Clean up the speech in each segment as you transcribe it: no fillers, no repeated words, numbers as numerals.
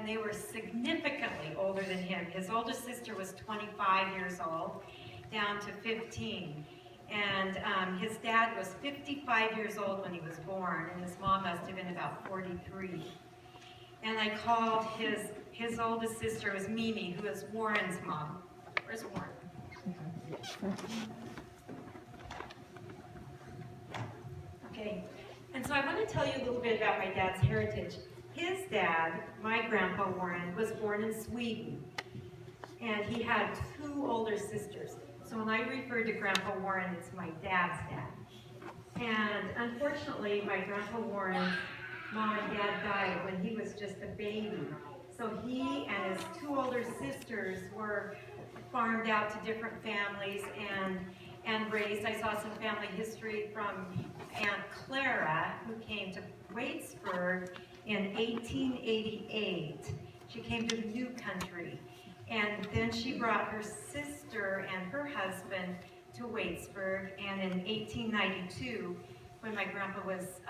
and they were significantly older than him. His oldest sister was 25 years old, down to 15. And his dad was 55 years old when he was born, and his mom must have been about 43. And I called his oldest sister, was Mimi, who is Warren's mom. Where's Warren? Okay, and so I want to tell you a little bit about my dad's heritage. His dad, my grandpa Warren, was born in Sweden, and he had 2 older sisters. So when I refer to Grandpa Warren, it's my dad's dad. And unfortunately, my Grandpa Warren's mom and dad died when he was just a baby. So he and his 2 older sisters were farmed out to different families and raised. I saw some family history from Aunt Clara, who came to Waitsburg in 1888. She came to the New Country. And then she brought her sister and her husband to Waitsburg. And in 1892, when my grandpa was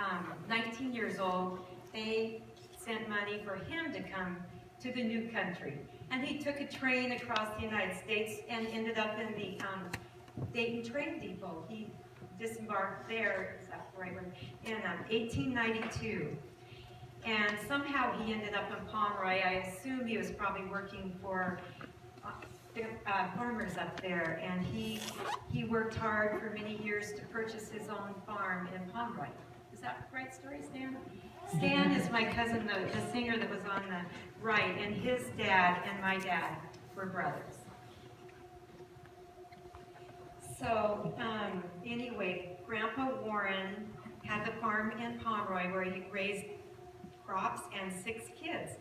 19 years old, they sent money for him to come to the New Country. And he took a train across the United States and ended up in the Dayton Train Depot. He disembarked there, is that the right word, in 1892. And somehow he ended up in Pomeroy. I assume he was probably working for farmers up there, and he worked hard for many years to purchase his own farm in Pomeroy. Is that the right story, Stan? Stan is my cousin, the singer that was on the right, and his dad and my dad were brothers. So anyway, Grandpa Warren had the farm in Pomeroy where he raised crops and 6 kids.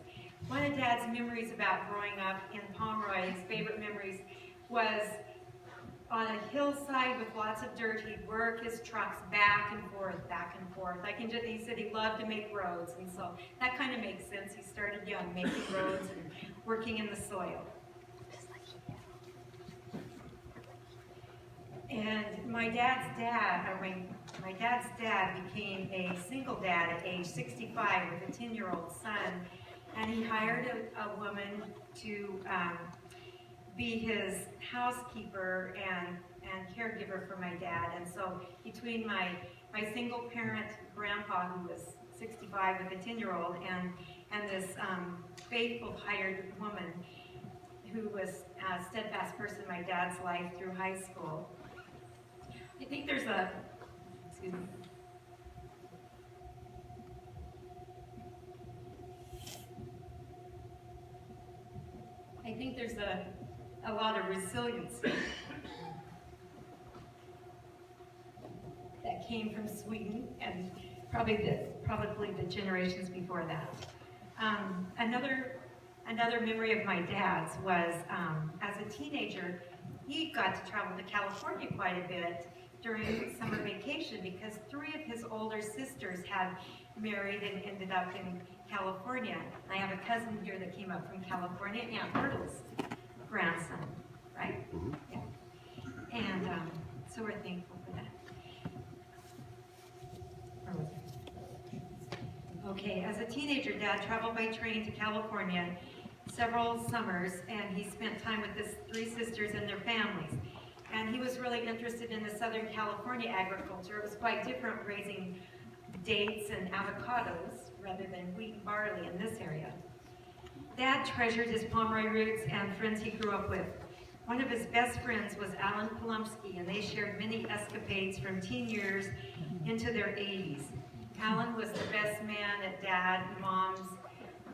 One of Dad's memories about growing up in Pomeroy, his favorite memories, was on a hillside with lots of dirt. He'd work his trucks back and forth, back and forth. He said he loved to make roads, and so that kind of makes sense. He started young, making roads and working in the soil. And my dad's dad became a single dad at age 65 with a 10-year-old son, and he hired a woman to be his housekeeper and caregiver for my dad. And so between my single parent grandpa, who was 65 with a 10-year-old, and this faithful hired woman who was a steadfast person in my dad's life through high school, I think there's a, excuse me. I think there's a lot of resiliency that came from Sweden and probably the generations before that. Another memory of my dad's was as a teenager, he got to travel to California quite a bit during summer vacation because 3 of his older sisters had married and ended up in California. I have a cousin here that came up from California, Aunt Myrtle's grandson, right? Mm-hmm. Yeah. And so we're thankful for that. Okay, as a teenager, Dad traveled by train to California several summers, and he spent time with his 3 sisters and their families. And he was really interested in the Southern California agriculture. It was quite different raising dates and avocados rather than wheat and barley in this area. Dad treasured his Pomeroy roots and friends he grew up with. One of his best friends was Alan Polumsky, and they shared many escapades from teen years into their 80s. Alan was the best man at Dad and Mom's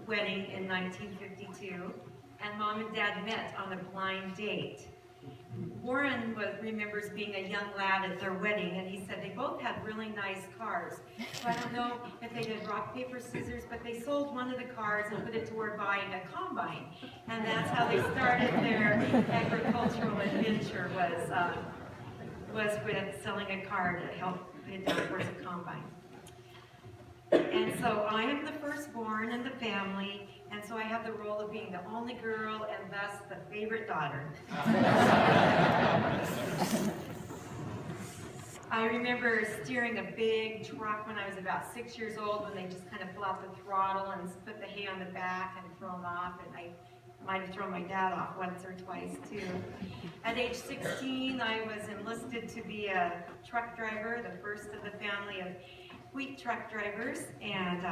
wedding in 1952, and Mom and Dad met on a blind date. Warren remembers being a young lad at their wedding, and he said they both had really nice cars. So I don't know if they did rock, paper, scissors, but they sold one of the cars and put it toward buying a combine. And that's how they started their agricultural adventure, was with selling a car to help pay down towards a combine. And so I am the firstborn in the family, and so I have the role of being the only girl and thus the favorite daughter. I remember steering a big truck when I was about 6 years old, when they just kind of pull out the throttle and put the hay on the back and throw them off, and I might have thrown my dad off once or twice too. At age 16, I was enlisted to be a truck driver, the first of the family of wheat truck drivers, and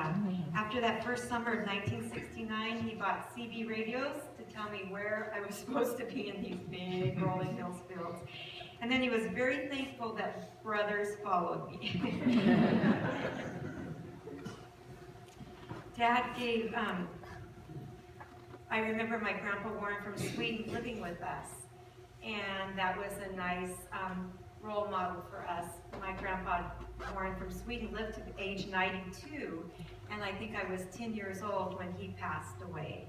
after that first summer of 1969, he bought CB radios to tell me where I was supposed to be in these big rolling hills fields. And then he was very thankful that brothers followed me. Dad gave, I remember my Grandpa Warren from Sweden living with us, and that was a nice role model for us. My Grandpa Warren from Sweden lived to age 92, and I think I was 10 years old when he passed away.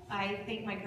I think my grandpa